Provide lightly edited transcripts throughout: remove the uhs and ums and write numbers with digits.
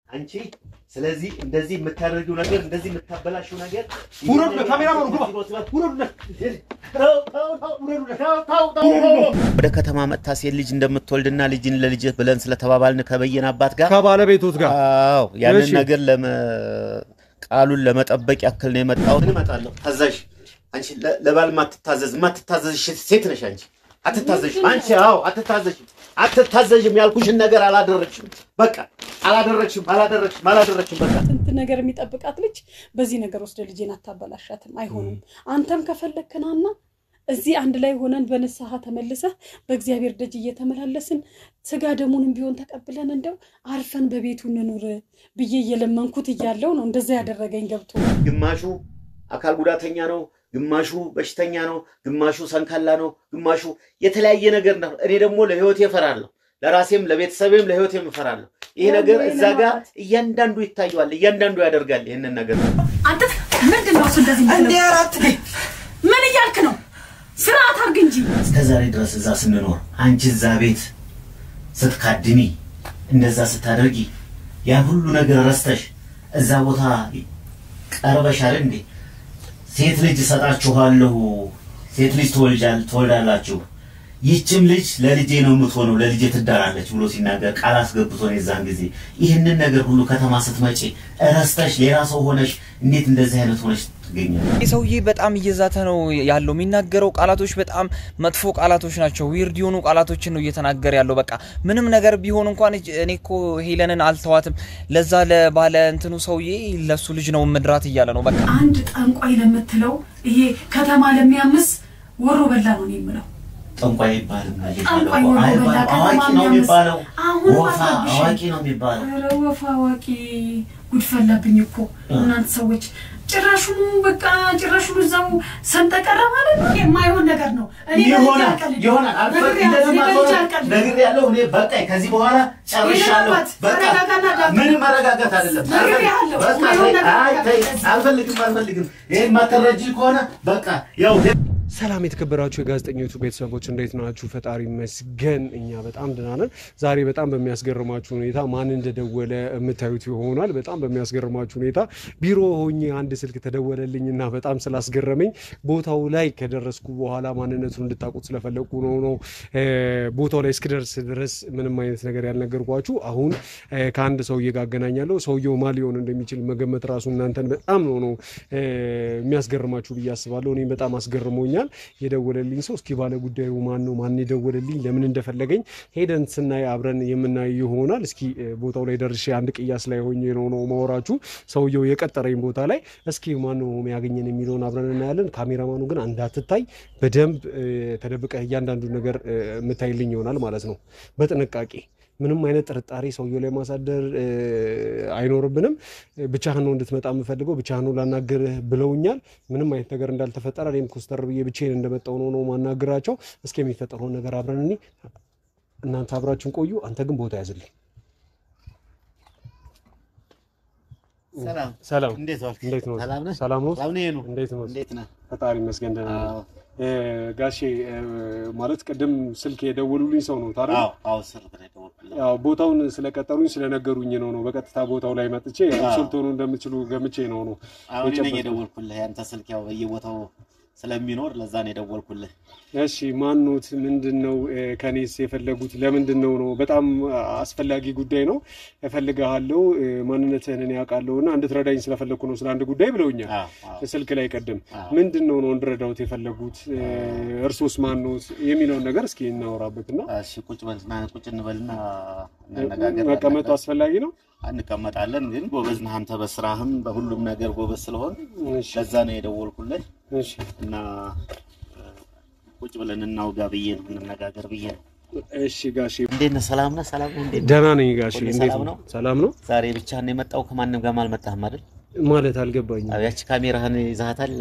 አንቺ ስለዚህ እንደዚህ የምታደርጊው ነገር እንደዚህ የምታበላሽው ነገር ውረዱ ካሜራማኑ ግባ ወደ ከተማ መጣ ሴት ልጅ እንደምትወልድና ልጅን ለልጅ ብለን ስለተባባልን ከበየና አባት ጋር ከባለቤቶት ጋር አዎ ያንን ነገር ቃሉን ለመጠበቅ ያክል ነው የመጣው እንመጣለሁ ታዛዥ አንቺ ለባል ማትታዘዝ ሴት ነሽ አንቺ አንቺ አዎ አትታዘዥም ያልኩሽን ነገር አላደረግሽም በቃ አላደረግሽም በቃ እንት ነገር የሚጠብቃት ልጅ በዚህ ነገር ወስደ ልጅን አታበላሻትም አይሆንም አንተም ከፈለከናና እዚህ አንድ ላይ ሆነን በነሳሃ ተመልሰህ በእግዚአብሔር ደጅ እየተመላለስን ስጋ ደሙንም ቢሆን ተቀብለን እንደው አርፈን በቤቱ እንኑር ብዬ እየለመንኩት እያለው ነው እንደዛ ያደረገኝ ገብቶ ግማሹ አካል ጉዳተኛ ነው ግማሹ በሽተኛ ነው ግማሹ ሰንካላ ነው ግማሹ የተለያየ ነገር ነው እኔ ደግሞ ለህይወት ይፈራለሁ ለራሴም ለቤተሰቤም ለህይወቴም ይፈራለሁ ይሄ ነገር እዛ ጋር እያንዳንዱ ይታያል እያንዳንዱ ያደርጋል ይሄንን ነገር አንተ ምንድነው እሱ እንደዚህ እንዴ አራት ምን ይያልክ ነው ስርዓት አርግ እንጂ እስከዛሬ ድረስ እዛ ስንኖር አንቺ እዛ ቤት ስትካድሚ እንደዛ ስታደርጊ ያ ሁሉ ነገር ረስተሽ እዛ ቦታ ቀርበሻል እንዴ ሴት ልጅ ሰጣችኋለሁ ሴት ልጅ ትወልዳላችሁ ይህችም ልጅ ለልጄ ነው የምትሆነው ለልጄ ትዳራለች ብሎ ሲናገር ቃል አስገብቶ ነው የዛን ጊዜ ይሄንን ነገር ሁሉ ከተማ ስትመጪ ረስተሽ ሌላ ሰው ሆነሽ እንዴት እንደዚህ አይነት ሆነሽ ትገኛለሽ ሰውዬ በጣም እየዛተ ነው ያለው የሚናገረው ቃላቶች በጣም መጥፎ ቃላቶች ናቸው ዊርድ የሆኑ ቃላቶችን ነው እየተናገረ ያለው በቃ ምንም ነገር ቢሆን እንኳን እኔኮ ሄለንን አልተዋትም ለዛ ለባለ እንትኑ ሰውዬ ለሱ ልጅ ነው ምድራት ይያለ ነው በቃ አንድ ጠንቋይ ለምትለው ይሄ ከተማ ለሚያምስ ወሮ በላ ነው የሚለው ጠንቋይ ይባላል አዋቂ ነው የሚባለው አዋቂ ነው የሚባለው ወፋ አዋቂ ጉድፈላብኝ እኮ እናንተ ሰዎች ጭራሹኑ በቃ ጭራሹኑ እዛው ሰንጠቀረ ማለት ነው የማይሆን ነገር ነው እኔ ይሆናል ነገር ያለው እኔ በቃ ከዚህ በኋላ ጨርሻለሁ በቃ ምን መረጋጋት አይደለም አልፈልግም ይሄን ማተረጂ ከሆነ በቃ ያው ሰላም የተከበራችሁ የጋዜጠኞቹ ቤተሰቦች እንዴት ናችሁ ፈጣሪ መስገን እኛ በጣም ደህና ነን ዛሬ በጣም በሚያስገርማችሁ ሁኔታ ማን እንደደወለ የምታዩት ይሆናል በጣም በሚያስገርማችሁ ሁኔታ ቢሮ ሆኜ አንድ ስልክ ተደወለልኝና በጣም ስላስገረመኝ ቦታው ላይ ከደረስኩ በኋላ ማንነቱን እንድታውቁት ስለፈለኩ ነው ቦታው ላይ እስክደርስ ድረስ ምንም አይነት ነገር ያልነገርኳችሁ አሁን ከአንድ ሰውዬ ጋር አገናኛለሁ ሰውዬው ማን ሊሆን እንደሚችል መገመት ራሱ እናንተን በጣም ነው የሚያስገርማችሁ ብዬ አስባለሁ እኔ በጣም አስገርሞኛል የደወለልኝ ሰው እስኪ ባለ ጉዳዩ ማን ይደወለልኝ ለምን እንደፈለገኝ ሄደን ስናይ አብረን የምናይ ይሆናል እስኪ ቦታው ላይ ደርሼ አንድ ቅያስ ላይ ሆኜ ነው ማወራችሁ ሰውየው የቀጠረኝ ቦታ ላይ እስኪ ማን ነው የሚያገኘን የሚለውን አብረን እናያለን ካሜራማኑ ግን እንዳትታይ በደንብ ተደብቀህ እያንዳንዱ ነገር የምታይልኝ ይሆናል ማለት ነው በጥንቃቄ ምንም አይነት ጥርጣሬ ሰውየው ላይ ማሳደር አይኖርብንም ብቻህን ነው እንድትመጣ የምፈልገው ብቻህን ነው ላናገርህ ብለውኛል ምንም አይነት ነገር እንዳልተፈጠረ እኔም ኮስተር ብዬ ብቻዬን እንደመጣው ነው ማናገራቸው እስኪ የሚፈጠረው ነገር አብረን እናንተ አብራችሁን ቆዩ አንተ ግን ቦታ ያዝልኝ ሰላም እንዴት ነው ሰላም ነው እንዴት ነው ፈጣሪ መስገን ደህና ነው ጋሼ ማለት ቀደም ስልክ የደወሉልኝ ሰው ነው ታዲያ አዎ ስልክ የደወሉልኝ ያው ቦታውን ስለቀጠሩኝ ስለነገሩኝ ነው በቀጥታ ቦታው ላይ መጥቼ ሶልቶኑ እንደምትችሉ ገምቼ ነው አሁን እኔ የደወልኩልህ ያንተ ስልክ ያው በየቦታው ስለሚኖር ለዛ ነው የደወልኩልህ እሺ ማንኑት ምንድነው ከኔስ የፈለጉት ለምንድነው ነው በጣም አስፈላጊ ጉዳይ ነው እፈልጋለሁ ማንነትህን እኔ ያውቃለሁና እንድትረዳኝ ስለፈለኩ ነው ስለ አንድ ጉዳይ ብለውኛል ስልክ ላይ ቀደም ምንድነው ነው እንድረዳውት የፈለጉት እርሶስ ማንኑት የሚለው ነገር እስኪ እናወራበትና እሺ ቁጭ እንበልና እንነጋገር መቀመጡ አስፈላጊ ነው አንቀመጣለን ግን ጎበዝ ነህ አንተ በስራህም በሁሉም ነገር ጎበዝ ስለሆን ለዛ ነው የደወልኩልህ እሺ እና ቁጭ ብለን እናውጋ ብዬ ነው እንነጋገር ብዬ ነው እሺ ጋሼ እንዴት ነህ ሰላም ነህ ደህና ነኝ ጋሼ እንዴት ነው ሰላም ነው ዛሬ ብቻህን ነው የመጣው ከማንም ጋር አልመጣህም አይደል ማለት አልገባኝም ያቺ ካሜራህን ይዛታል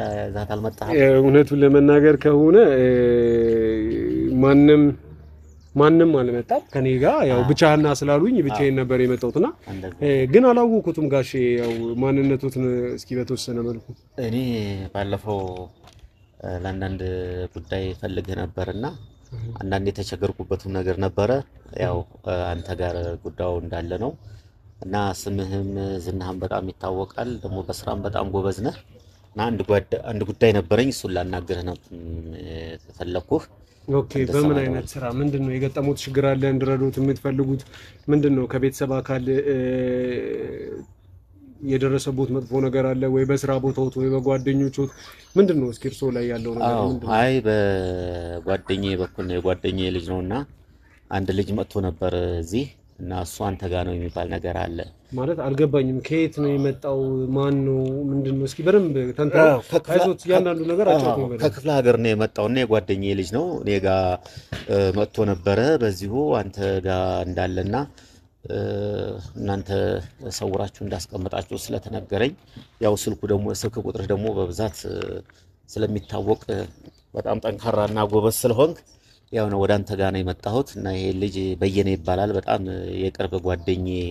አልመጣህም እውነቱን ለመናገር ከሆነ ማንም አልመጣም ከኔ ጋር ያው ብቻህና ስላሉኝ ብቻዬን ነበር የመጣሁትና ግን አላወኩትም ጋሼ ያው ማንነቱን እስኪ በተወሰነ መልኩ እኔ ባለፈው ለአንዳንድ ጉዳይ ፈልገህ ነበርና አንዳንዴ ተቸገርኩበትም ነገር ነበረ ያው አንተ ጋር ጉዳዩ እንዳለ ነው እና ስምህም ዝናህም በጣም ይታወቃል ደግሞ በስራም በጣም ጎበዝ ነህ እና አንድ ጉዳይ ነበረኝ እሱን ላናግርህ ነው ተፈለኩህ ኦኬ በምን አይነት ስራ ምንድነው የገጠሙት ችግር አለ እንድረዱት የምትፈልጉት ምንድነው ከቤተሰብ አካል የደረሰቦት መጥፎ ነገር አለ ወይ በስራ ቦታው ወይ በጓደኞቹት ምንድነው እስኪ እርሶ ላይ ያለው ነገር ምንድነው አይ በጓደኛዬ በኩል ነው የጓደኛዬ ልጅ ነውና አንድ ልጅ መጥቶ ነበር እዚህ እና እሱ አንተ ጋር ነው የሚባል ነገር አለ ማለት አልገባኝም ከየት ነው የመጣው ማን ነው ምንድነው እስኪ በደንብ ተንተራው አይዞት ያንዳንዱ ነገር አጫውቱ ነው ከክፍለ ሀገር ነው የመጣውና የጓደኛዬ ልጅ ነው እኔ ጋር መጥቶ ነበር በዚሁ አንተ ጋር እንዳለና እናንተ ሰውራችሁ እንዳስቀመጣችሁ ስለተነገረኝ ያው ስልክ ቁጥር ደግሞ በብዛት ስለሚታወቅ በጣም ጠንካራና ጎበዝ ስለሆንክ ያው ነው ወደ አንተ ጋር ነው የመጣሁት እና ይሄ ልጅ በየነ ይባላል በጣም የቅርብ ጓደኛዬ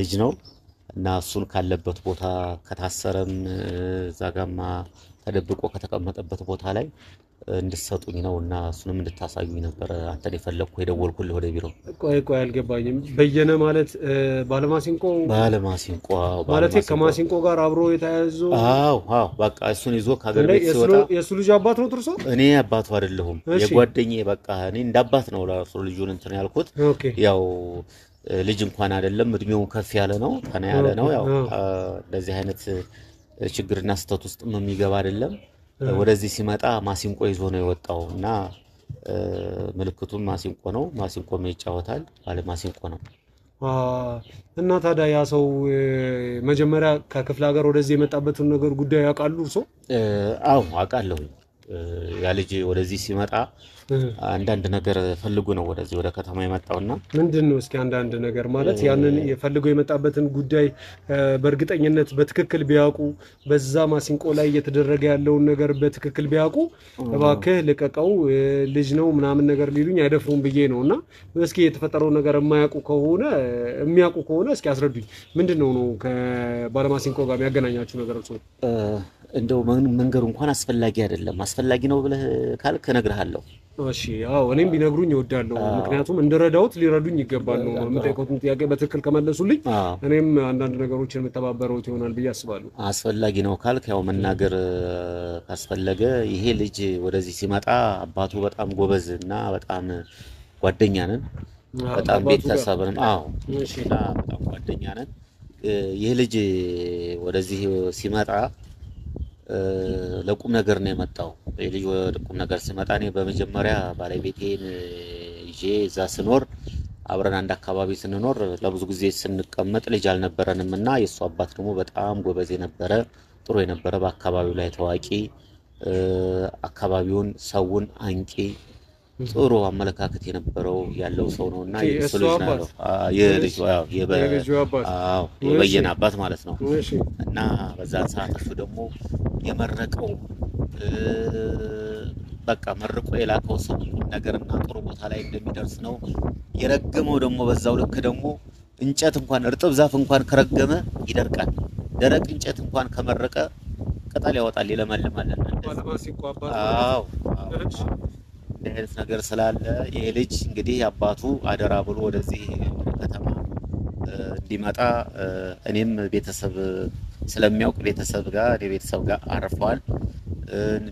ልጅ ነው እና እሱን ካለበት ቦታ ከታሰረም ዛጋማ ተደብቆ ከተቀመጠበት ቦታ ላይ እንድትሰጡኝ ነውና እሱንም እንድታሳዩኝ ነበር አንተን የፈለኩ የደወልኩልህ ወደ ቢሮ ቆይ አልገባኝም በየነ ማለት ባለማሲንቆ ማለት ከማሲንቆ ጋር አብሮ የተያዙ አዎ በቃ እሱን ይዞ ካገር ቤት ሲወጣ የሱ ልጅ አባት ነው ትርሶ እኔ አባቱ አይደለሁም የጓደኛዬ በቃ እኔ እንዳባት ነው ለሱ ልጁን እንትን ያልኩት ያው ልጅ እንኳን አይደለም እድሜው ከፍ ያለ ነው ታና ያለ ነው ያው እንደዚህ አይነት ችግርና ስተት ውስጥ የሚገባ አይደለም ወደዚህ ሲመጣ ማሲንቆ ይዞ ነው የወጣውና ምልክቱም ማሲንቆ ነው ማሲንቆ ይጫወታል ባለ ማሲንቆ ነው እና ታዲያ ያ ሰው መጀመሪያ ከክፍለ ሀገር ወደዚህ የመጣበትን ነገር ጉዳይ ያውቃሉ እርሶ አዎ አውቃለሁ ያ ልጅ ወደዚህ ሲመጣ አንዳንድ ነገር ፈልጎ ነው ወደዚህ ወደ ከተማ የመጣውና ምንድነው እስኪ አንዳንድ ነገር ማለት ያንን የፈልገው የመጣበትን ጉዳይ በእርግጠኝነት በትክክል ቢያውቁ በዛ ማሲንቆ ላይ እየተደረገ ያለውን ነገር በትክክል ቢያውቁ እባክህ ልቀቀው ልጅ ነው ምናምን ነገር ሊሉኝ አይደፍሩም ብዬ ነውና እስኪ የተፈጠረው ነገር የሚያውቁ ከሆነ እስኪ አስረዱኝ ምንድነው ነው ከባለማሲንቆ ጋር የሚያገናኛችሁ ነገር እርሶ እንደው መንገሩ እንኳን አስፈላጊ አይደለም አስፈላጊ ነው ብለህ ካልክ እነግርሃለሁ እሺ አዎ እኔም ቢነግሩኝ እወዳለሁ ምክንያቱም እንደረዳውት ሊረዱኝ ይገባል ነው የምጠይቀውም ጥያቄ በትክክል ከመለሱልኝ እኔም አንዳንድ ነገሮችን መተባበረው ይሆናል ብዬ አስባለሁ አስፈላጊ ነው ካልክ ያው መናገር ካስፈለገ ይሄ ልጅ ወደዚህ ሲመጣ አባቱ በጣም ጎበዝና በጣም ጓደኛ ነን በጣም ቤተሰብ ነን በጣም ጓደኛ ነን ይሄ ልጅ ወደዚህ ሲመጣ ለቁም ነገር ነው የመጣው ልጅ ወደ ቁም ነገር ሲመጣ እኔ በመጀመሪያ ባለቤቴን ይዤ እዛ ስኖር አብረን አንድ አካባቢ ስንኖር ለብዙ ጊዜ ስንቀመጥ ልጅ አልነበረንምና የሱ አባት ደግሞ በጣም ጎበዝ የነበረ ጥሩ የነበረ በአካባቢው ላይ ታዋቂ አካባቢውን ሰውን አንቂ ጥሩ አመለካከት የነበረው ያለው ሰው ነውና የልጅ የበየነ አባት ማለት ነው እና በዛ ሰዓት እሱ ደግሞ የመረቀው በቃ መርቆ የላከው ሰው ነገርና ጥሩ ቦታ ላይ እንደሚደርስ ነው የረገመው ደግሞ በዛው ልክ ደግሞ እንጨት እንኳን እርጥብ ዛፍ እንኳን ከረገመ ይደርቃል ደረቅ እንጨት እንኳን ከመረቀ ቅጠል ያወጣል ይለመልማል እንደዚህ ነገር ስላለ ይሄ ልጅ እንግዲህ አባቱ አደራ ብሎ ወደዚህ ከተማ እንዲመጣ እኔም ቤተሰብ ስለሚያውቅ ቤተሰብ ጋር አርፏል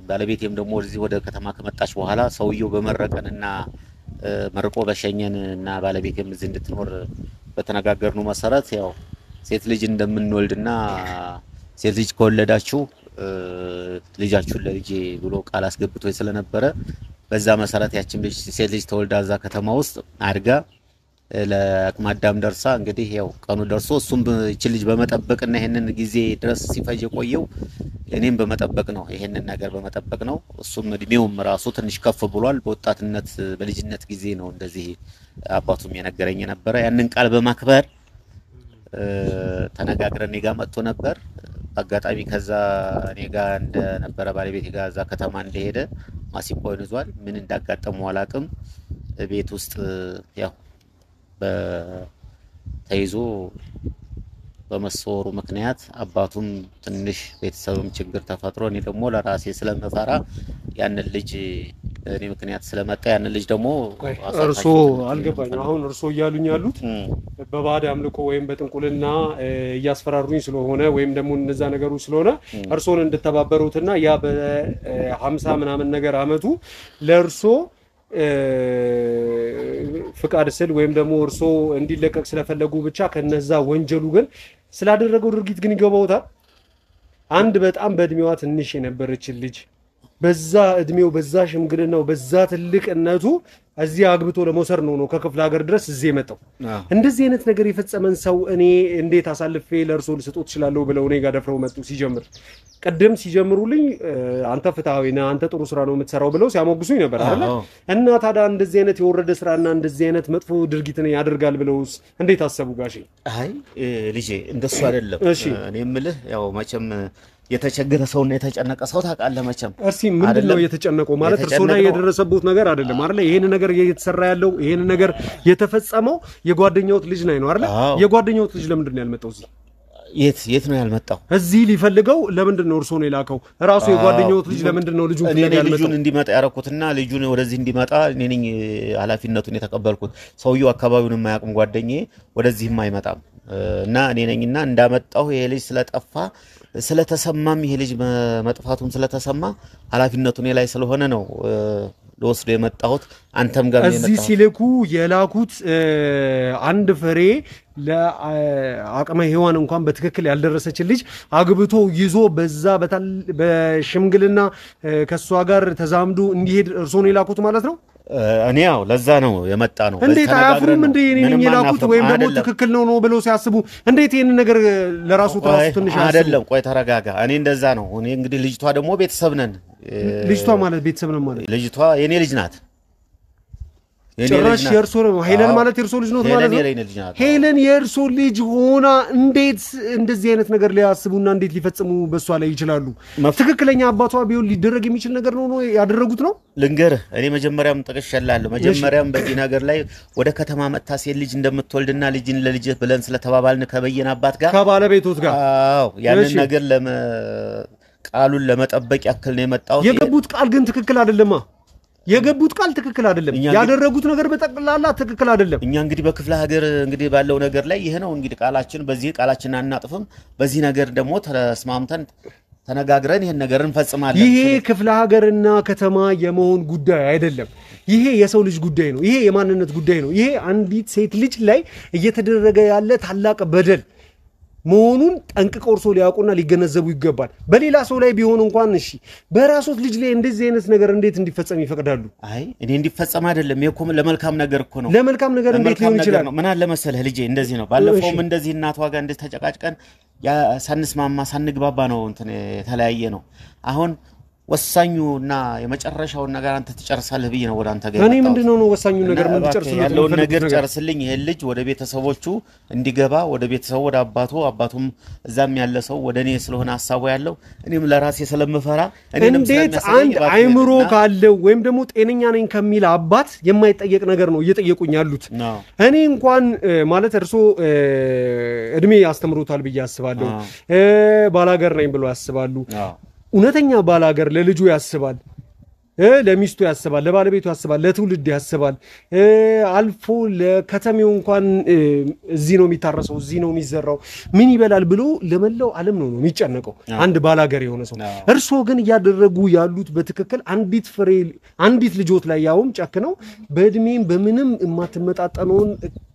ባለቤቴም ደግሞ ወደዚህ ወደ ከተማ ከመጣች በኋላ ሰውየው በመረቀንና መርቆ በሸኘንና ባለቤቴም እዚህ እንድትኖር በተነጋገርነው መሰረት ያው ሴት ልጅ እንደምንወልድና ሴት ልጅ ከወለዳችሁ ልጃችሁን ለልጄ ብሎ ቃል አስገብቶ ስለነበረ በዛ መሰረት ያችን ሴት ልጅ ተወልዳ እዛ ከተማ ውስጥ አድጋ ለአቅመ አዳም ደርሳ እንግዲህ ያው ቀኑ ደርሶ እሱም እቺ ልጅ በመጠበቅና ይሄንን ጊዜ ድረስ ሲፈጅ ቆየው እኔም በመጠበቅ ነው ይሄንን ነገር በመጠበቅ ነው እሱም እድሜውም ራሱ ትንሽ ከፍ ብሏል በወጣትነት በልጅነት ጊዜ ነው እንደዚህ አባቱም የነገረኝ ነበር ያንን ቃል በማክበር ተነጋግረን እኔ ጋር መጥቶ ነበር አጋጣሚ ከዛ እኔ ጋር እንደነበረ ባለቤቴ ጋር እዛ ከተማ እንደሄደ ማሲንቆን ይዟል ምን እንዳጋጠመው አላቅም ቤት ውስጥ ያው በተይዞ በመሰወሩ ምክንያት አባቱም ትንሽ ቤተሰብም ችግር ተፈጥሮ እኔ ደግሞ ለራሴ ስለመፈራ ያንን ልጅ እኔ ምክንያት ስለመጣ ያንን ልጅ ደግሞ እርሶ አልገባኝ አሁን እርሶ እያሉኝ ያሉት በባዕድ አምልኮ ወይም በጥንቁልና እያስፈራሩኝ ስለሆነ ወይም ደግሞ እነዛ ነገሩ ስለሆነ እርሶን እንድተባበሩትና ያ በ50 ምናምን ነገር አመቱ ለእርሶ ፍቃድ ስል ወይም ደግሞ እርሶ እንዲለቀቅ ስለፈለጉ ብቻ ከነዛ ወንጀሉ ግን ስላደረገው ድርጊት ግን ይገባውታል። አንድ በጣም በእድሜዋ ትንሽ የነበረች ልጅ በዛ እድሜው በዛ ሽምግልናው በዛ ትልቅነቱ እዚህ አግብቶ ለመውሰድ ነው ከክፍለ ሀገር ድረስ እዚህ የመጣው። እንደዚህ አይነት ነገር የፈጸመን ሰው እኔ እንዴት አሳልፌ ለእርሶ ልሰጥዎት እችላለሁ ብለው እኔ ጋር ደፍረው መጡ። ሲጀምር ቀደም ሲጀምሩልኝ አንተ ፍትሃዊ ነህ አንተ ጥሩ ስራ ነው የምትሰራው ብለው ሲያሞግሱኝ ነበር አይደል? እና ታዲያ እንደዚህ አይነት የወረደ ስራና እንደዚህ አይነት መጥፎ ድርጊትን ያደርጋል ብለውስ እንዴት አሰቡ ጋሼ? አይ ልጄ እንደሱ አይደለም። እኔ የምልህ ያው መቼም የተቸገረ ሰውና የተጨነቀ ሰው ታውቃለህ መቼም። እርሲ ምንድነው የተጨነቀው ማለት እርሶ ላይ የደረሰበት ነገር አይደለም አይደል? ይሄን ነገር እየተሰራ ያለው ይሄን ነገር የተፈጸመው የጓደኛውት ልጅ ነው አይደል? የጓደኛውት ልጅ ለምንድን ነው ያልመጣው እዚህ? የት ነው ያልመጣው? እዚህ ሊፈልገው ለምንድን ነው እርሶ ነው የላከው? ራሱ የጓደኛውት ልጅ ለምንድን ነው ልጁን ያልመጣው? ልጁን እንዲመጣ ያረኩትና ልጁን ወደዚህ እንዲመጣ እኔ ነኝ ኃላፊነቱን የተቀበልኩት። ሰውየው አካባቢውን የማያውቅም ጓደኛዬ ወደዚህም አይመጣም እና እኔ ነኝና እንዳመጣው ይሄ ልጅ ስለጠፋ ስለተሰማም ይሄ ልጅ መጥፋቱም ስለተሰማ ኃላፊነቱን ላይ ስለሆነ ነው ለወስዶ የመጣሁት። አንተም ጋር የመጣሁት እዚህ ሲልኩ የላኩት አንድ ፍሬ ለአቅመ ሔዋን እንኳን በትክክል ያልደረሰች ልጅ አግብቶ ይዞ በዛ በሽምግልና ከሷ ጋር ተዛምዶ እንዲሄድ እርሶ ነው የላኩት ማለት ነው? እኔ ያው ለዛ ነው የመጣ ነው። እንዴት አያፍሩም እንዴ? እኔ የላኩት ወይም ደግሞ ትክክል ነው ብለው ሲያስቡ እንዴት ይሄን ነገር ለራሱ ትንሽ አይደለም? ቆይ ተረጋጋ። እኔ እንደዛ ነው። እኔ እንግዲህ ልጅቷ ደግሞ ቤተሰብ ነን። ልጅቷ ማለት ቤተሰብ ነው ማለት? ልጅቷ የኔ ልጅ ናት። ጭራሽ የእርሶ ነው ሄለን ማለት የእርሶ ልጅ ነው ማለት ነው? ሄለን የእርሶ ልጅ ሆና እንዴት እንደዚህ አይነት ነገር ሊያስቡና እንዴት ሊፈጽሙ በሷ ላይ ይችላሉ? ትክክለኛ አባቷ ቢሆን ሊደረግ የሚችል ነገር ነው ያደረጉት ነው? ልንገርህ እኔ መጀመሪያም ጠቅሼላለሁ። መጀመሪያም በዚህ ነገር ላይ ወደ ከተማ መጣ ሴት ልጅ እንደምትወልድና ልጅን ለልጅ ብለን ስለተባባልን ከበየነ አባት ጋር ከባለቤቶት ጋር አዎ ያንን ነገር ቃሉን ለመጠበቅ ያክል ነው የመጣው። የገቡት ቃል ግን ትክክል አይደለማ። የገቡት ቃል ትክክል አይደለም። ያደረጉት ነገር በጠቅላላ ትክክል አይደለም። እኛ እንግዲህ በክፍለ ሀገር እንግዲህ ባለው ነገር ላይ ይሄ ነው እንግዲህ ቃላችን በዚህ ቃላችን አናጥፍም። በዚህ ነገር ደግሞ ተስማምተን ተነጋግረን ይሄን ነገር እንፈጽማለን። ይሄ ክፍለ ሀገርና ከተማ የመሆን ጉዳይ አይደለም። ይሄ የሰው ልጅ ጉዳይ ነው። ይሄ የማንነት ጉዳይ ነው። ይሄ አንዲት ሴት ልጅ ላይ እየተደረገ ያለ ታላቅ በደል መሆኑን ጠንቅቀው እርሶ ሊያውቁና ሊገነዘቡ ይገባል። በሌላ ሰው ላይ ቢሆን እንኳን እሺ፣ በራሶት ልጅ ላይ እንደዚህ አይነት ነገር እንዴት እንዲፈጸም ይፈቅዳሉ? አይ እኔ እንዲፈጸም አይደለም ይሄ ለመልካም ነገር እኮ ነው። ለመልካም ነገር እንዴት ሊሆን ይችላል? ምን አለ መሰለህ ልጄ እንደዚህ ነው። ባለፈውም እንደዚህ እናቷ ጋር እንደዚህ ተጨቃጭቀን ሳንስማማ ሳንግባባ ነው እንትን የተለያየ ነው። አሁን ወሳኙና የመጨረሻው ነገር አንተ ትጨርሳለህ ብዬ ነው ወደ አንተ ጋር። እኔ ምንድነው ነው ወሳኙ ነገር ምን ትጨርስልኝ? ያለው ነገር ጨርስልኝ። ይሄ ልጅ ወደ ቤተሰቦቹ እንዲገባ ወደ ቤተሰቡ ወደ አባቱም እዛም ያለ ሰው ወደኔ ስለሆነ ሐሳቡ ያለው እኔም ለራሴ ስለምፈራ እንዴት አንድ አይምሮ ካለው ወይም ደግሞ ጤነኛ ነኝ ከሚል አባት የማይጠየቅ ነገር ነው እየጠየቁኝ ያሉት። እኔ እንኳን ማለት እርሶ እድሜ ያስተምሩታል ብዬ አስባለሁ። ባላገር ነኝ ብሎ ያስባሉ። እውነተኛ ባላገር ለልጁ ያስባል፣ ለሚስቱ ያስባል፣ ለባለቤቱ ያስባል፣ ለትውልድ ያስባል። አልፎ ለከተሜው እንኳን እዚህ ነው የሚታረሰው እዚህ ነው የሚዘራው ምን ይበላል ብሎ ለመላው ዓለም ነው የሚጨነቀው አንድ ባላገር የሆነ ሰው። እርሶ ግን ያደረጉ ያሉት በትክክል አንዲት ልጆት ላይ ያውም ጨክነው በእድሜም በምንም የማትመጣጠነውን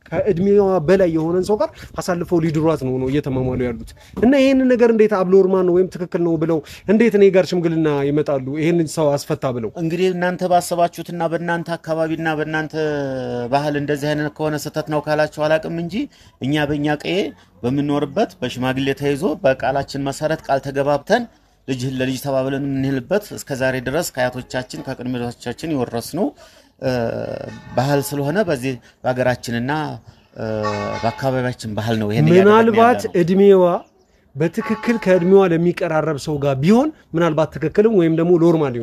ከእድሜዋ በላይ የሆነን ሰው ጋር አሳልፈው ሊድሯት ነው እየተማማሉ ያሉት። እና ይሄን ነገር እንዴት አብሎርማን ነው ወይም ትክክል ነው ብለው እንዴት እኔ ጋር ሽምግልና ይመጣሉ? ይሄን ሰው አስፈታ ብለው እንግዲህ እናንተ ባሰባችሁትና በእናንተ አካባቢና በእናንተ ባህል እንደዚህ አይነት ከሆነ ስህተት ነው ካላችሁ አላቅም እንጂ እኛ በእኛ ቀዬ በምንኖርበት በሽማግሌ ተይዞ በቃላችን መሰረት ቃል ተገባብተን ልጅህን ለልጅ ተባብለን የምንልበት እስከዛሬ ድረስ ከአያቶቻችን ከቅድሚያቶቻችን ይወረስነው ባህል ስለሆነ በዚህ በአገራችንና በአካባቢያችን ባህል ነው። ይሄን ምናልባት እድሜዋ በትክክል ከእድሜዋ ለሚቀራረብ ሰው ጋር ቢሆን ምናልባት ትክክልም ወይም ደግሞ ኖርማል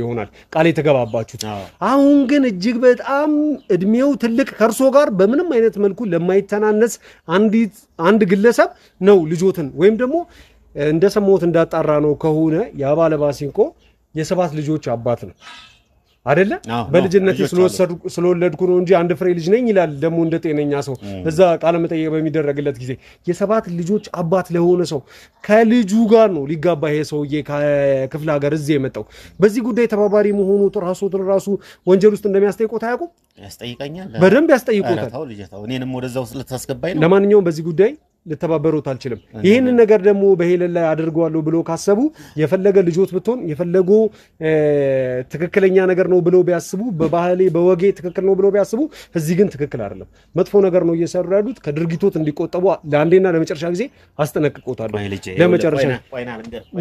ይሆናል ቃል የተገባባችሁት። አሁን ግን እጅግ በጣም እድሜው ትልቅ ከርሶ ጋር በምንም አይነት መልኩ ለማይተናነስ አንድ ግለሰብ ነው ልጆትን ወይም ደግሞ እንደሰማሁት እንዳጣራ ነው ከሆነ ያባለባሲንቆ የ7 ልጆች አባት ነው። አይደለ በልጅነቴ ስለወለድኩ ነው እንጂ አንድ ፍሬ ልጅ ነኝ ይላል ደሞ እንደ ጤነኛ ሰው እዛ ቃለ መጠየቅ በሚደረግለት ጊዜ የሰባት ልጆች አባት ለሆነ ሰው ከልጁ ጋር ነው ሊጋባ ይሄ ሰውዬ ከክፍለ ሀገር እዚህ የመጣው በዚህ ጉዳይ ተባባሪ መሆኑ ራሱ ወንጀል ውስጥ እንደሚያስጠይቆት አያውቁም ያስጠይቀኛል በደንብ ያስጠይቆታል ታው ልጅታው እኔንም ወደዛው ስለታስገባኝ ነው ለማንኛውም በዚህ ጉዳይ ልተባበሩት አልችልም ይሄንን ነገር ደግሞ በሄለን ላይ አድርጓለሁ ብሎ ካሰቡ የፈለገ ልጆት ብትሆን የፈለጉ ትክክለኛ ነገር ነው ብለው ቢያስቡ በባህሌ በወጌ ትክክል ነው ብለው ቢያስቡ እዚህ ግን ትክክል አይደለም መጥፎ ነገር ነው እየሰሩ ያሉት ከድርጊቶት እንዲቆጠቡ ለአንዴና ለመጨረሻ ጊዜ አስተነቅቆታል ለመጨረሻ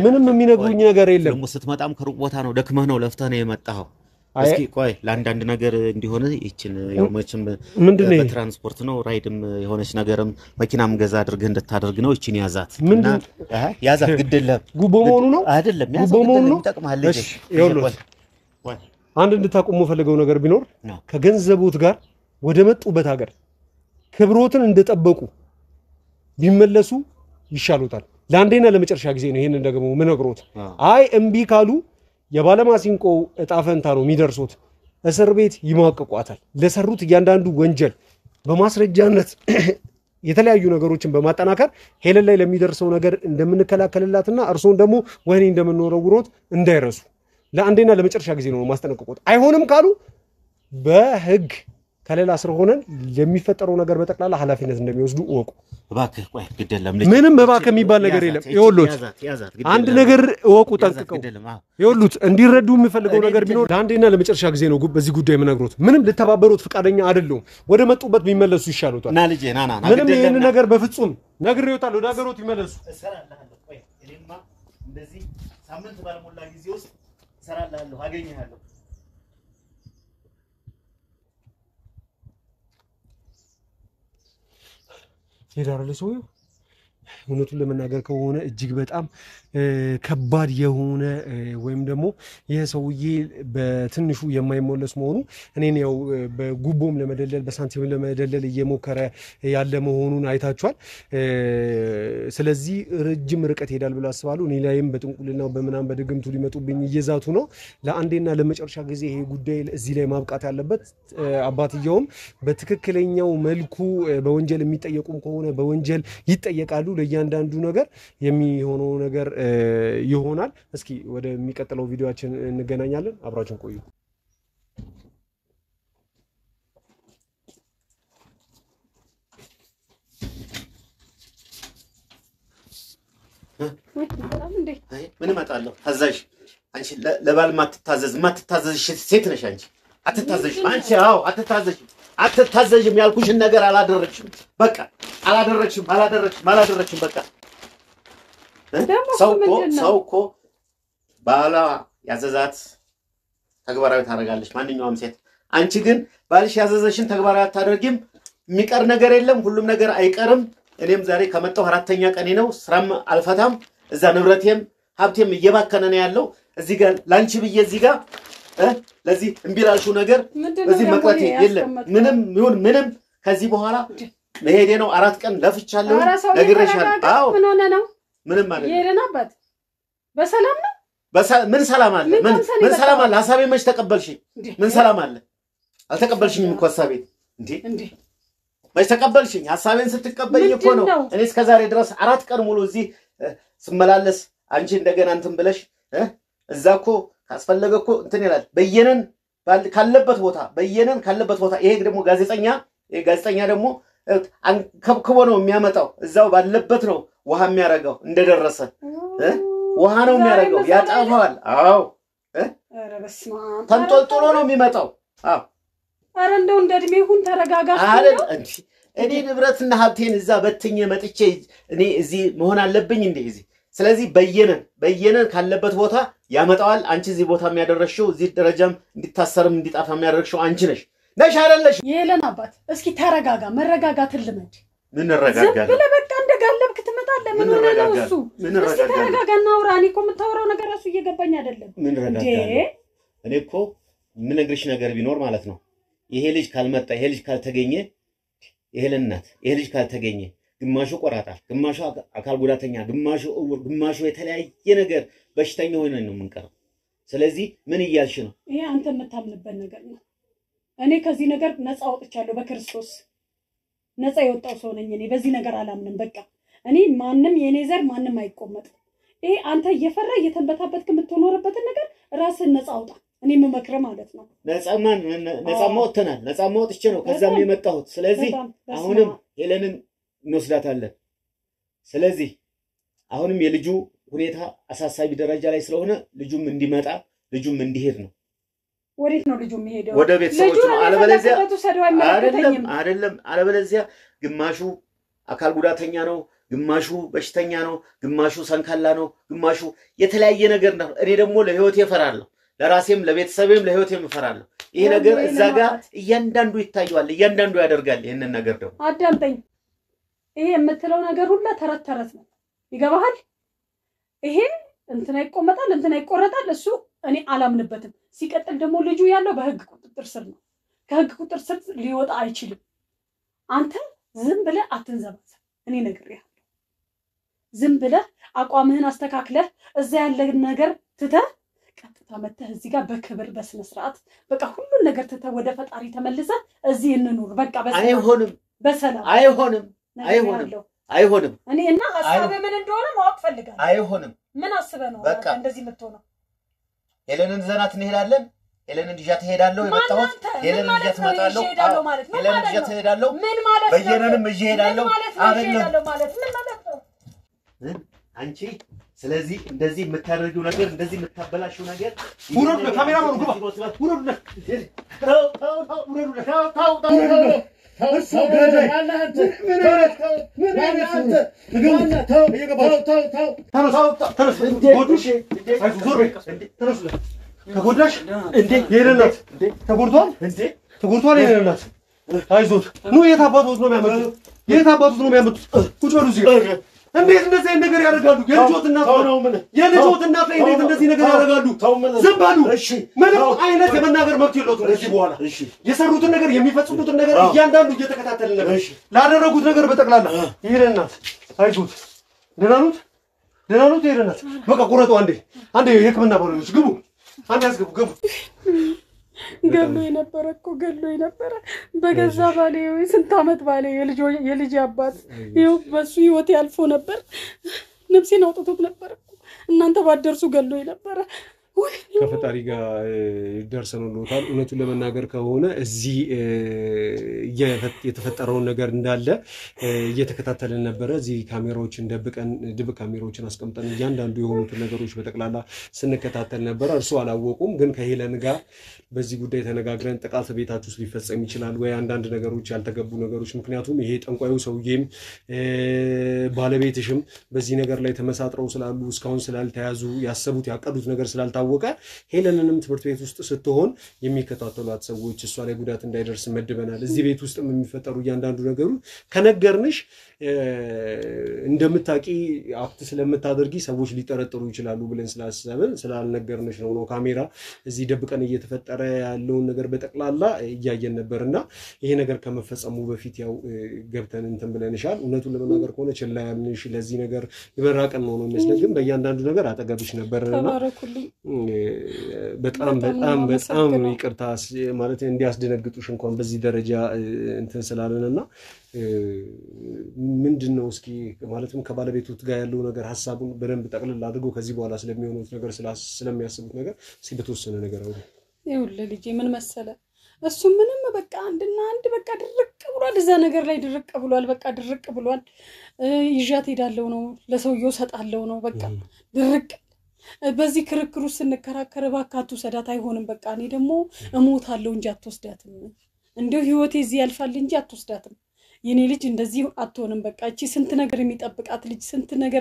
ምንም የሚነግሩኝ ነገር የለም ደግሞ ስትመጣም ከሩቅ ቦታ ነው ደክመህ ነው ለፍተህ ነው የመጣው እስኪ ቆይ ለአንዳንድ ነገር እንዲሆነ ይችን ያው መቼም በትራንስፖርት ነው ራይድም የሆነች ነገርም መኪናም ገዛ አድርገህ እንድታደርግ ነው ይችን ያዛት ያዛት ግድለም ጉቦ መሆኑ ነው አይደለም ያዛት ግድለም ይጠቅማል ልጅ ይኸውልህ አንድ እንድታቆሙ ፈልገው ነገር ቢኖር ከገንዘቦት ጋር ወደ መጡበት ሀገር ክብሮትን እንደጠበቁ ቢመለሱ ይሻሉታል ለአንዴና ለመጨረሻ ጊዜ ነው ይሄንን ደግሞ ምነግሮት አይ እምቢ ካሉ የባለማሲንቆ እጣፈንታ ነው የሚደርሱት እስር ቤት ይማቀቋታል ለሰሩት እያንዳንዱ ወንጀል በማስረጃነት የተለያዩ ነገሮችን በማጠናከር ሄለን ላይ ለሚደርሰው ነገር እንደምንከላከልላትና እርሶን ደግሞ ወህኒ እንደምንወረውሮት እንዳይረሱ ለአንዴና ለመጨረሻ ጊዜ ነው ማስጠነቀቁት አይሆንም ካሉ በህግ ከሌላ ስር ሆነን ለሚፈጠረው ነገር በጠቅላላ ኃላፊነት እንደሚወስዱ ወቁ እባክህ ቆይ ግደለም ምንም እባክህ የሚባል ነገር የለም ይወሉት አንድ ነገር ወቁ ጠንቅቀው ይወሉት እንዲረዱ የሚፈልገው ነገር ቢኖር ለአንዴና ለመጨረሻ ጊዜ ነው በዚህ ጉዳይ ምነግሮት ምንም ልተባበሩት ፍቃደኛ አይደለም ወደ መጡበት ቢመለሱ ይሻሉታል ና ልጄ ና ምንም ይሄን ነገር በፍጹም ነግሬውታል ወደ ሀገሮት ይመለሱ እሰራለሁ ቆይ እኔማ እንደዚህ ሳምንት ባልሞላ ጊዜ ውስጥ እሰራለሁ አገኘሃለሁ ይዳራለ ሰውዬው እውነቱን ለመናገር ከሆነ እጅግ በጣም ከባድ የሆነ ወይም ደግሞ የሰውዬ በትንሹ የማይሞለስ መሆኑ እኔን ያው በጉቦም ለመደለል በሳንቲም ለመደለል እየሞከረ ያለ መሆኑን አይታችኋል ስለዚህ ረጅም ርቀት ሄዳል ብለው አስባሉ እኔ ላይም በጥንቁልናው በመናም በድግምቱ ሊመጡብኝ እየዛቱ ነው ለአንዴና ለመጨረሻ ጊዜ ይሄ ጉዳይ እዚህ ላይ ማብቃት ያለበት አባትየውም በትክክለኛው መልኩ በወንጀል የሚጠየቁም ከሆነ በወንጀል ይጠየቃሉ ለእያንዳንዱ ነገር የሚሆነው ነገር ይሆናል እስኪ ወደ የሚቀጥለው ቪዲዮአችን እንገናኛለን አብራችሁን ቆዩ ምን መጣለው ታዛዥ አንቺ ለባል ማትታዘዝ ሴት ነሽ አንቺ አትታዘዥ አንቺ አዎ አትታዘዥም ያልኩሽን ነገር አላደረግሽም በቃ አላደረግሽም በቃ ሰውኮ ባላ ያዘዛት ተግባራዊ ታደርጋለች ማንኛውም ሴት አንቺ ግን ባልሽ ያዘዘሽን ተግባራዊ አታደርጊም የሚቀር ነገር የለም ሁሉም ነገር አይቀርም እኔም ዛሬ ከመጣው አራተኛ ቀኔ ነው ስራም አልፈታም እዛ ንብረቴም ሀብቴም እየባከነ ነው ያለው እዚህ ጋር ላንቺ ብዬ እዚህ ጋር ለዚህ እምቢላልሽው ነገር እዚህ መቅረት የለም ምንም ከዚህ በኋላ መሄዴ ነው 4 ቀን ለፍቻለሁ ነግሬሻለሁ አዎ ምን ሆነ ነው ምንም ማለት የሄደና አባት በሰላም ነው ምን ሰላም አለ ምን ሰላም አለ ሐሳቤ መች ተቀበልሽ ምን ሰላም አለ አልተቀበልሽኝም እኮ ሐሳቤ እንዴ መች ተቀበልሽኝ ሐሳቤን ስትቀበልኝ እኮ ነው እኔ እስከ ዛሬ ድረስ 4 ቀን ሙሉ እዚህ ስመላለስ አንቺ እንደገና እንትን ብለሽ እዛኮ ካስፈለገኮ እንትን ይላል በየነን ካለበት ቦታ ይሄ ደግሞ ጋዜጠኛ ደግሞ ከብክቦ ነው የሚያመጣው እዛው ባለበት ነው ውሃ የሚያረጋው እንደደረሰ ውሃ ነው የሚያረጋው ያጣፋል አዎ ኧረ በስመ አብ ተንጦልጦሎ ነው የሚመጣው አዎ ኧረ እንደው እንደድሜ ሁን ተረጋጋ እኔ ንብረትና ሀብቴን እዛ በትኜ መጥቼ እኔ እዚህ መሆን አለብኝ እንዴ እዚህ ስለዚህ በየነን ካለበት ቦታ ያመጣዋል አንቺ እዚህ ቦታ የሚያደርሽው እዚህ ደረጃም እንዲታሰርም እንዲጣፋ የሚያደርሽው አንቺ ነሽ አይደለሽ የሄለን አባት እስኪ ተረጋጋ መረጋጋትን ልመድ ምን ረጋጋለ ዝም ብለህ በቃ እንደጋለብክ ትመጣለህ ምን ሆነ ነው እሱ እስኪ ተረጋጋና አውራ እኔ እኮ የምታወራው ነገር እሱ እየገባኝ አይደለም ምን ረጋጋለ እኔ እኮ ምን ነግርሽ ነገር ቢኖር ማለት ነው ይሄ ልጅ ካልመጣ ይሄ ልጅ ካልተገኘ የሄለን እናት ይሄ ልጅ ካልተገኘ ግማሹ ቆራጣ ግማሹ አካል ጉዳተኛ ግማሹ የተለያየ ነገር በሽተኛ ሆነን ነው የምንቀረው ስለዚህ ምን እያልሽ ነው? ይሄ አንተ የምታምንበት ነገር ነው። እኔ ከዚህ ነገር ነፃ ወጥቻለሁ በክርስቶስ ነፃ የወጣው ሰው ነኝ። እኔ በዚህ ነገር አላምንም። በቃ እኔ ማንንም የኔ ዘር ማንንም አይቆመጥም። ይሄ አንተ እየፈራ እየተንበታበትክ የምትኖርበትን ነገር ራስን ነፃ አውጣ። እኔ መመክረ ማለት ነው። ነፃማ ወጥተናል። ነፃማ ወጥቼ ነው ከዛም የመጣሁት። ስለዚህ አሁንም ሄለንን እንወስዳታለን። ስለዚህ አሁንም የልጁ ሁኔታ አሳሳቢ ደረጃ ላይ ስለሆነ ልጁም እንዲመጣ ልጁም እንዲሄድ ነው። ወዴት ነው ልጁ የሚሄደው? ወደ ቤተሰቦቹ ነው። አይደለም አለበለዚያ ግማሹ አካል ጉዳተኛ ነው፣ ግማሹ በሽተኛ ነው፣ ግማሹ ሰንካላ ነው፣ ግማሹ የተለያየ ነገር ነው። እኔ ደግሞ ለህይወቴ እፈራለሁ፣ ለራሴም ለቤተሰቤም ለህይወቴም እፈራለሁ። ይሄ ነገር እዛ ጋር እያንዳንዱ ይታያል፣ እያንዳንዱ ያደርጋል። ይሄንን ነገር ደግሞ አዳምጠኝ። ይሄ የምትለው ነገር ሁሉ ተረት ተረት ነው። ይገባሃል? ይሄ እንትና ይቆመጣል እንትና ይቆረጣል። እሱ እኔ አላምንበትም። ሲቀጥል ደግሞ ልጁ ያለው በህግ ቁጥጥር ስር ነው። ከህግ ቁጥጥር ስር ሊወጣ አይችልም። አንተ ዝም ብለህ አትንዘባዘብ። እኔ ነግሬሃለሁ። ዝም ብለህ አቋምህን አስተካክለህ እዛ ያለ ነገር ትተህ ቀጥታ መተህ እዚህ ጋር በክብር በስነ ስርዓት በቃ ሁሉን ነገር ትተህ ወደ ፈጣሪ ተመልሰህ እዚህ እንኑር። በቃ አይሆንም፣ በሰላም አይሆንም፣ አይሆንም። እኔ እና ሐሳብ ምን እንደሆነ ማወቅ ፈልጋለሁ። አይሆንም። ምን አስበህ ነው በቃ እንደዚህ የምትሆነው? ሄለንን ዘናት እንሄዳለን። ሄለንን ይዣት እሄዳለሁ። የመጣሁት ሄለንን ይዣት እመጣለሁ። ሄለንን ይዣት እሄዳለሁ። ምን ማለት ነው? በየነንም ይዤ እሄዳለሁ። አይደለም ማለት ምን ማለት ነው? አንቺ ስለዚህ እንደዚህ የምታደርጊው ነገር እንደዚህ የምታበላሽው ነገር ውረዱ። ካሜራማኑ ግባ። ውረዱ። እሱ ገዳይ ምን ተጎዳሽ እንዴ? የሌላት ተጎድቷል እንዴ? ተጎድቷል የሌላት አይዞት ነው። የት አባቶት ነው የሚያመጡት? የት አባቶት ነው የሚያመጡት? ቁጭ በሉ እዚህ ጋር። እንዴት እንደዚህ ነገር ያደርጋሉ? የልጆት እናት ነው። የልጆት እናት ላይ እንዴት እንደዚህ ነገር ያደርጋሉ? ዝም በሉ። ምንም አይነት የመናገር መብት የለውም ከዚህ በኋላ። የሰሩትን ነገር የሚፈጽሙትን ነገር እያንዳንዱ እየተከታተልን ነበር። ላደረጉት ነገር በጠቅላላ ይሄን እናት አይዞት። ደህና ኑት ይሄን እናት። በቃ ቁረጡ። አንዴ የሕክምና ባለሙያዎች ግቡ። አንዴ ያስገቡ ገቡ። ገሎኝ ነበረ በገዛ ባሌ። ስንት አመት ባሌ የልጅ አባት ይኸው በሱ ህይወት ያልፎ ነበር። ነፍሴን አውጥቶት ነበር። እናንተ ባደርሱ ገሎኝ ነበረ። ከፈጣሪ ጋር ደርሰንሎታል። እውነቱን ለመናገር ከሆነ እዚህ የተፈጠረውን ነገር እንዳለ እየተከታተልን ነበረ። እዚህ ካሜራዎችን ድብቅ ካሜራዎችን አስቀምጠን እያንዳንዱ የሆኑትን ነገሮች በጠቅላላ ስንከታተል ነበረ። እርሱ አላወቁም፣ ግን ከሄለን ጋር በዚህ ጉዳይ ተነጋግረን ጥቃት ቤታችሁ ውስጥ ሊፈጸም ይችላል ወይ አንዳንድ ነገሮች ያልተገቡ ነገሮች፣ ምክንያቱም ይሄ ጠንቋዩ ሰውዬም ባለቤትሽም በዚህ ነገር ላይ ተመሳጥረው ስላሉ እስካሁን ስላልተያዙ ያሰቡት ያቀዱት ነገር ስላልታወቀ ሄለንንም ትምህርት ቤት ውስጥ ስትሆን የሚከታተሏት ሰዎች እሷ ላይ ጉዳት እንዳይደርስ መድበናል። እዚህ ቤት ውስጥ የሚፈጠሩ እያንዳንዱ ነገሩ ከነገርንሽ እንደምታቂ አክት ስለምታደርጊ ሰዎች ሊጠረጥሩ ይችላሉ ብለን ስላሰብን ስላልነገርንሽ ነው ካሜራ እዚህ ደብቀን እየተፈጠረ ያለውን ነገር በጠቅላላ እያየን ነበርና ይሄ ነገር ከመፈጸሙ በፊት ያው ገብተን እንትን ብለንሻል። እውነቱን ለመናገር ከሆነ ችላ ያልንሽ ለዚህ ነገር ይበራቀን ነው የሚመስለው፣ ግን በእያንዳንዱ ነገር አጠገብሽ ነበርና በጣም ይቅርታ ማለት እንዲያስደነግጡሽ እንኳን በዚህ ደረጃ እንትን ስላለንና ምንድነው እስኪ ማለትም ከባለቤቱት ጋር ያለው ነገር ሐሳቡን በደንብ ጠቅልል አድርጎ ከዚህ በኋላ ስለሚሆነው ነገር ስለሚያስቡት ነገር እስኪ በተወሰነ ነገር አውሪ። ይኸውልህ ልጄ ምን መሰለ እሱ ምንም በቃ አንድና አንድ በቃ ድርቅ ብሏል። እዛ ነገር ላይ ድርቅ ብሏል። በቃ ድርቅ ብሏል። ይዣት ሄዳለሁ ነው ለሰውየው ሰጣለሁ ነው በቃ ድርቅ። በዚህ ክርክሩ ስንከራከር ባካቱ ሰዳት አይሆንም። በቃ እኔ ደግሞ እሞታለሁ እንጂ አትወስዳትም። እንደው ህይወቴ እዚህ ያልፋል እንጂ አትወስዳትም። የኔ ልጅ እንደዚህ አትሆንም። በቃ እቺ ስንት ነገር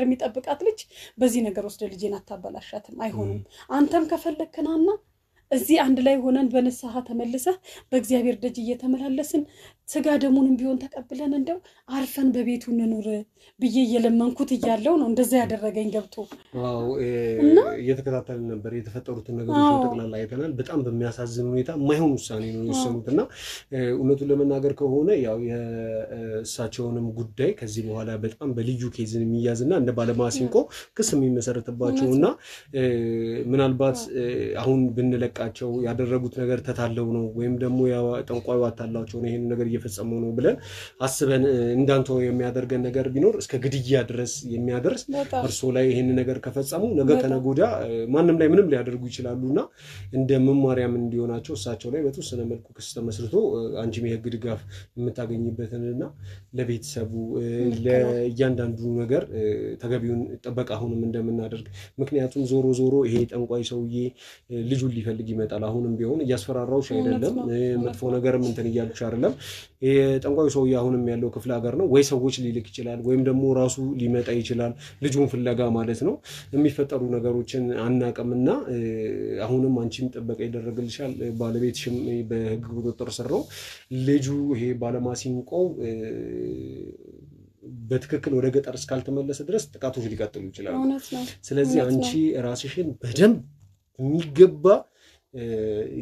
የሚጠብቃት ልጅ በዚህ ነገር ወስደ ልጄን አታበላሻትም። አይሆንም። አንተም ከፈለክናና እዚህ አንድ ላይ ሆነን በንስሐ ተመልሰህ በእግዚአብሔር ደጅ እየተመላለስን ስጋ ደሙንም ቢሆን ተቀብለን እንደው አርፈን በቤቱ እንኑር ብዬ እየለመንኩት እያለው ነው እንደዛ ያደረገኝ ገብቶ አዎ እየተከታተልን ነበር የተፈጠሩት ነገሮች ተጠቅላላ አይተናል በጣም በሚያሳዝን ሁኔታ ማይሆን ውሳኔ ነው የወሰኑትና እውነቱን ለመናገር ከሆነ ያው የእሳቸውንም ጉዳይ ከዚህ በኋላ በጣም በልዩ ኬዝን የሚያዝና እንደ ባለማሲንቆ ክስ የሚመሰረትባቸውና ምናልባት አሁን ብንለቃቸው ያደረጉት ነገር ተታለው ነው ወይም ደግሞ ያው ጠንቋዩ አታላቸው ነው ይሄን ነገር እየፈጸሙ ነው ብለን አስበን እንዳንተው የሚያደርገን ነገር ቢኖር እስከ ግድያ ድረስ የሚያደርስ እርሶ ላይ ይሄን ነገር ከፈጸሙ ነገ ከነጎዳ ማንንም ላይ ምንም ሊያደርጉ ይችላሉና እንደ መማሪያም እንዲሆናቸው እሳቸው ላይ በተወሰነ መልኩ ክስ ተመስርቶ አንቺም የህግ ድጋፍ የምታገኝበትንና ለቤተሰቡ ለእያንዳንዱ ነገር ተገቢውን ጥበቃ አሁንም እንደምናደርግ ምክንያቱም ዞሮ ይሄ ጠንቋይ ሰውዬ ልጁን ሊፈልግ ይመጣል አሁንም ቢሆን እያስፈራራውሽ አይደለም መጥፎ ነገርም እንትን ይያልኩሽ አይደለም የጠንቋዩ ሰውዬ አሁንም ያለው ክፍለ ሀገር ነው ወይ ሰዎች ሊልክ ይችላል ወይም ደግሞ ራሱ ሊመጣ ይችላል ልጁን ፍለጋ ማለት ነው የሚፈጠሩ ነገሮችን አናቀምና አሁንም አንቺም ጥበቃ ይደረግልሻል ባለቤትሽም በህግ ቁጥጥር ስር ነው ልጁ ይሄ ባለማሲንቆ በትክክል ወደ ገጠር እስካልተመለሰ ድረስ ጥቃቶች ሊቀጥሉ ይችላሉ ስለዚህ አንቺ ራስሽን በደንብ የሚገባ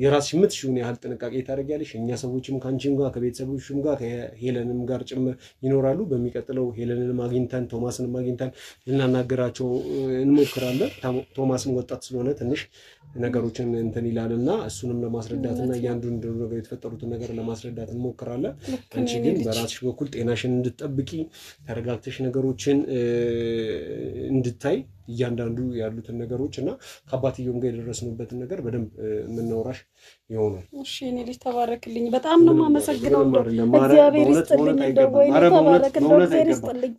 የራስሽ ምትሽውን ያህል ጥንቃቄ ታደርጊያለሽ እኛ ሰዎችም ካንቺም ጋር ከቤተሰቦችም ጋር ከሄለንም ጋር ጭምር ይኖራሉ በሚቀጥለው ሄለንንም አግኝተን ቶማስንም አግኝተን ልናናገራቸው እንሞክራለን ቶማስም ወጣት ስለሆነ ትንሽ ነገሮችን እንትን ይላልና እሱንም ለማስረዳትና ያንዱን ነገር የተፈጠሩትን ነገር ለማስረዳት እንሞክራለን አንቺ ግን በራስሽ በኩል ጤናሽን እንድትጠብቂ ተረጋግተሽ ነገሮችን እንድታይ እያንዳንዱ ያሉትን ነገሮችና ከአባትየውም ጋር የደረስንበትን ነገር በደንብ ምንወራሽ ይሆናል እሺ እኔ ልጅ ተባረክልኝ በጣም ነው ማመሰግነው እግዚአብሔር ይስጥልኝ እንደው ወይ ተባረክልኝ እግዚአብሔር ይስጥልኝ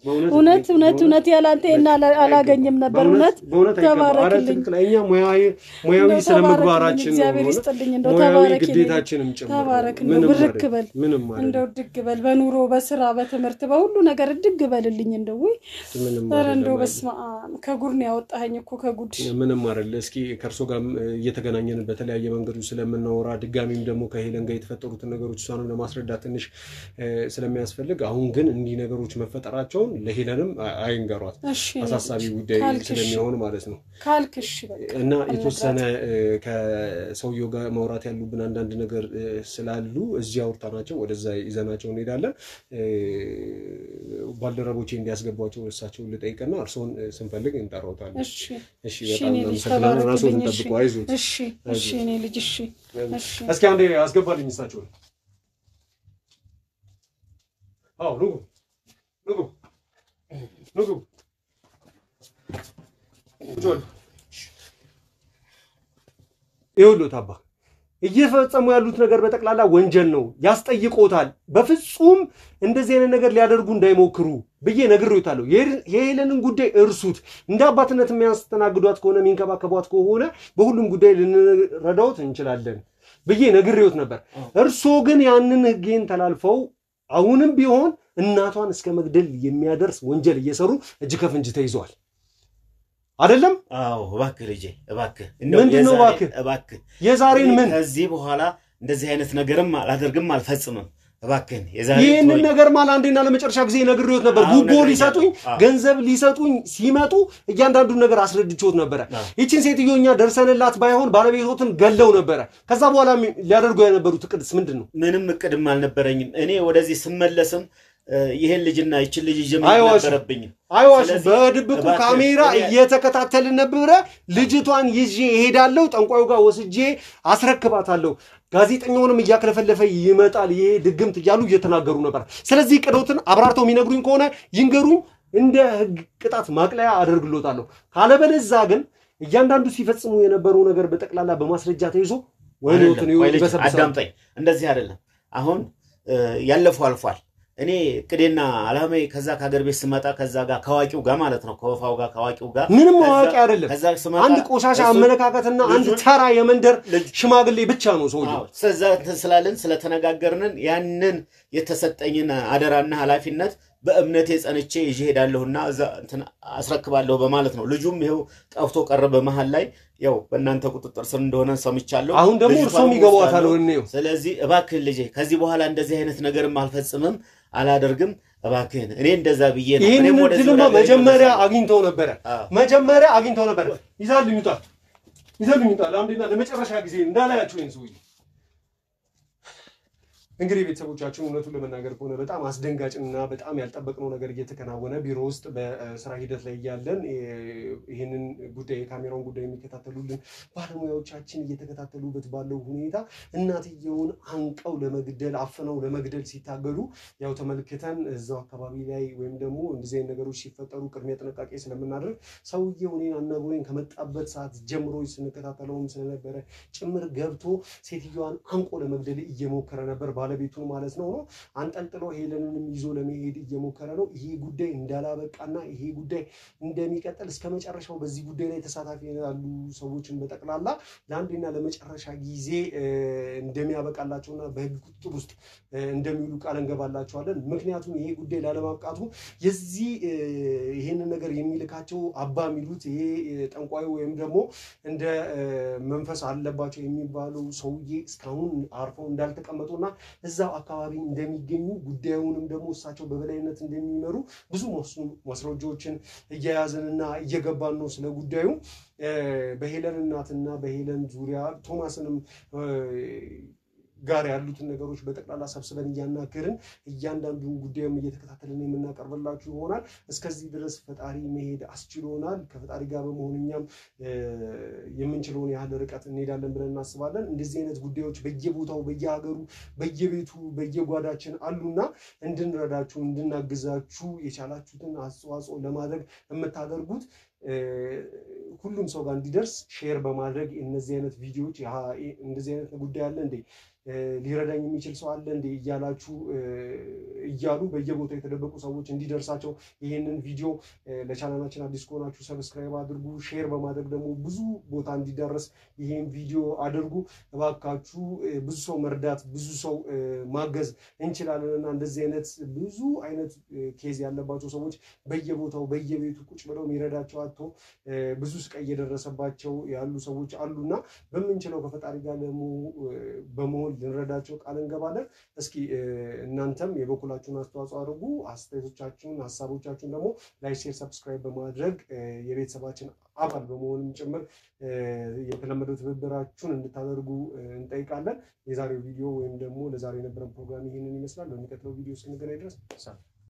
እውነት ያላንተ እና አላገኝም ነበር እውነት ተባረክልኝ ለኛ ሙያዊ ስለምግባራችን እግዚአብሔር ይስጥልኝ እንደው ተባረክልኝ ግዴታችንም ጭምር ተባረክልኝ ብርክበል እንደው ድግበል በኑሮ በስራ በትምህርት በሁሉ ነገር ድግበልልኝ እንደው ወይ እንደው በስማ ከጉር ነው ያወጣኸኝ እኮ ከጉድ ምንም አይደል እስኪ ከርሶ ጋር እየተገናኘን በተለያየ መንገዱ ስለምናወራ ድጋሚም ደግሞ ከሄለን ጋር የተፈጠሩት ነገሮች እሷንም ለማስረዳት ትንሽ ስለሚያስፈልግ አሁን ግን እንዲ ነገሮች መፈጠራቸውን ለሄለንም አይንገሯት አሳሳቢ ጉዳይ ስለሚሆን ማለት ነው ካልክሽ በቃ እና የተወሰነ ከሰውየው ጋር ማውራት ያሉብን አንዳንድ ነገር ስላሉ እዚህ አውርታናቸው ወደዛ ይዘናቸው እንሄዳለን ባልደረቦቼ እንዲያስገቧቸው እሳቸው ልጠይቅና እርሶን ስንፈልግ እንጠራውታለን እሺ በጣም ሰላም ራስዎን ተጠብቁ አይዞት እሺ እኔ ልጅ እሺ እስኪ አንዴ አስገባልኝ እሳቸው አው ኑጉ ጆል ይኸውልዎት አባ እየፈጸሙ ያሉት ነገር በጠቅላላ ወንጀል ነው ያስጠይቆታል በፍጹም እንደዚህ አይነት ነገር ሊያደርጉ እንዳይሞክሩ በየ ነግሬዎታለሁ የሄለንን ጉዳይ እርሱት እንደ አባትነት የሚያስተናግዷት ከሆነ ሚንከባከቧት ከሆነ በሁሉም ጉዳይ ልንረዳውት እንችላለን በየ ነግሬዎት ነበር እርሶ ግን ያንን ህግን ተላልፈው አሁንም ቢሆን እናቷን እስከ መግደል የሚያደርስ ወንጀል እየሰሩ እጅ ከፍንጅ ተይዘዋል አይደለም አዎ እባክህ ልጄ እባክህ ምንድነው እባክህ የዛሬን ምን ከዚህ በኋላ እንደዚህ አይነት ነገርም አላደርግም አልፈጽምም እባክህ የዛሬን ይሄንን ነገር ማል አንዴና ለመጨረሻ ጊዜ ነግሬዎት ነበር ጉቦ ሊሰጡኝ ገንዘብ ሊሰጡኝ ሲመጡ እያንዳንዱ ነገር አስረድቾት ነበር እቺን ሴትዮኛ ደርሰንላት ባይሆን ባለቤቶትን ገለው ነበር ከዛ በኋላ ሊያደርጉ የነበሩት እቅድስ ምንድነው ምንም እቅድም አልነበረኝም እኔ ወደዚህ ስመለስም ይሄን ልጅና ይችን ልጅ ጀምሮ ነበርብኝ አይዋሽ በድብቁ ካሜራ እየተከታተልን ነበር ልጅቷን ይዤ እሄዳለሁ ጠንቋዩ ጋር ወስጄ አስረክባታለሁ ጋዜጠኛውንም ያከለፈለፈ ይመጣል ይሄ ድግምት ይያሉ እየተናገሩ ነበር ስለዚህ ቅዶትን አብራርተው የሚነግሩኝ ከሆነ ይንገሩኝ እንደ ህግ ቅጣት ማቅለያ አደርግሎታለሁ ካለበለዚያ ግን እያንዳንዱ ሲፈጽሙ የነበረው ነገር በጠቅላላ በማስረጃ ተይዞ ወይኔውትን ይበሰብሳል አዳምጠኝ እንደዚህ አይደለም አሁን ያለፈው አልፏል እኔ ቅዴና አላማዬ ከዛ ከሀገር ቤት ስመጣ ከዛ ጋር ከዋቂው ጋር ማለት ነው ከወፋው ጋር ከዋቂው ጋር ምንም ዋቂ አይደለም አንድ ቆሻሻ አመለካከትና አንድ ተራ የመንደር ሽማግሌ ብቻ ነው ሰውዬው ስለዛ ስላልን ስለተነጋገርንን ያንን የተሰጠኝን አደራና ኃላፊነት በእምነቴ ጸንቼ ይዤ ሄዳለሁና እዛ እንትን አስረክባለሁ በማለት ነው። ልጁም ይሄው ጠፍቶ ቀረ በመሃል ላይ ያው በእናንተ ቁጥጥር ስር እንደሆነ ሰምቻለሁ። አሁን ደግሞ እርሶም ይገባታል ወኔው። ስለዚህ እባክህ ልጄ ከዚህ በኋላ እንደዚህ አይነት ነገርም አልፈጽምም አላደርግም እባክህን እኔ እንደዛ ብዬ ነው። እኔም ወደድልማ መጀመሪያ አግኝተው ነበር ይዛልኝታል አንዴና ለመጨረሻ ጊዜ እንዳላያችሁ እንሱ እንግዲህ ቤተሰቦቻችን እውነቱን ለመናገር ከሆነ በጣም አስደንጋጭና በጣም ያልጠበቅነው ነገር እየተከናወነ ቢሮ ውስጥ በስራ ሂደት ላይ ያለን ይሄንን ጉዳይ የካሜራውን ጉዳይ የሚከታተሉልን ባለሙያዎቻችን እየተከታተሉበት ባለው ሁኔታ እናትየውን አንቀው ለመግደል አፍነው ለመግደል ሲታገሉ ያው ተመልክተን እዛው አካባቢ ላይ ወይም ደግሞ እንደዚህ አይነት ነገሮች ሲፈጠሩ ቅድሚያ ጥንቃቄ ስለምናደርግ ሰውየው እኔን አናግሮኝ ከመጣበት ሰዓት ጀምሮ ስንከታተለውም ስለነበረ ጭምር ገብቶ ሴትዮዋን አንቆ ለመግደል እየሞከረ ነበር ባለቤቱን ማለት ነው አንጠልጥሎ ሄለንንም ይዞ ለመሄድ እየሞከረ ነው። ይሄ ጉዳይ እንዳላበቃና ይሄ ጉዳይ እንደሚቀጥል እስከመጨረሻው በዚህ ጉዳይ ላይ ተሳታፊ ያሉ ሰዎችን በጠቅላላ ለአንዴና ለመጨረሻ ጊዜ እንደሚያበቃላቸውና በህግ ቁጥጥር ውስጥ እንደሚውሉ ቃል እንገባላቸዋለን። ምክንያቱም ይሄ ጉዳይ ላለማብቃቱ የዚህ ይሄን ነገር የሚልካቸው አባ ሚሉት ይሄ ጠንቋዩ ወይም ደግሞ እንደ መንፈስ አለባቸው የሚባለው ሰውዬ እስካሁን አርፈው እንዳልተቀመጡና እዛው አካባቢ እንደሚገኙ ጉዳዩንም ደግሞ እሳቸው በበላይነት እንደሚመሩ ብዙ ማስረጃዎችን እያያዘንና እየገባን ነው። ስለ ጉዳዩ በሄለን እናትና በሄለን ዙሪያ ቶማስንም ጋር ያሉትን ነገሮች በጠቅላላ ሰብስበን እያናገርን እያንዳንዱን ጉዳዩም እየተከታተልን የምናቀርብላችሁ ይሆናል። እስከዚህ ድረስ ፈጣሪ መሄድ አስችሎናል። ከፈጣሪ ጋር በመሆንኛም የምንችለውን ያህል ርቀት እንሄዳለን ብለን እናስባለን። እንደዚህ አይነት ጉዳዮች በየቦታው በየሀገሩ በየቤቱ በየጓዳችን አሉና እንድንረዳችሁ እንድናግዛችሁ የቻላችሁትን አስተዋጽኦ ለማድረግ የምታደርጉት ሁሉም ሰው ጋር እንዲደርስ ሼር በማድረግ እነዚህ አይነት ቪዲዮዎች እንደዚህ አይነት ጉዳይ አለ እንዴ ሊረዳኝ የሚችል ሰው አለ እንዴ እያላችሁ እያሉ በየቦታው የተደበቁ ሰዎች እንዲደርሳቸው ይሄንን ቪዲዮ ለቻናላችን አዲስ ከሆናችሁ ሰብስክራይብ አድርጉ። ሼር በማድረግ ደግሞ ብዙ ቦታ እንዲደርስ ይሄን ቪዲዮ አድርጉ እባካችሁ። ብዙ ሰው መርዳት ብዙ ሰው ማገዝ እንችላለንና እንደዚህ አይነት ብዙ አይነት ኬዝ ያለባቸው ሰዎች በየቦታው በየቤቱ ቁጭ ብለው የሚረዳቸው አጥቶ ብዙ ስቃይ እየደረሰባቸው ያሉ ሰዎች አሉና በመንችለው ከፈጣሪ ጋር ደግሞ በመሆን ልንረዳቸው ቃል እንገባለን። እስኪ እናንተም የበኩላችሁን አስተዋጽኦ አድርጉ። አስተያየቶቻችሁን ሐሳቦቻችሁን ደግሞ ላይክ ሼር ሰብስክራይብ በማድረግ የቤተሰባችን አባል በመሆንም ጭምር የተለመደው ትብብራችሁን እንድታደርጉ እንጠይቃለን። የዛሬው ቪዲዮ ወይም ደግሞ ለዛሬ የነበረን ፕሮግራም ይሄንን ይመስላል። በሚቀጥለው ቪዲዮ እስክንገናኝ ድረስ ሰላም።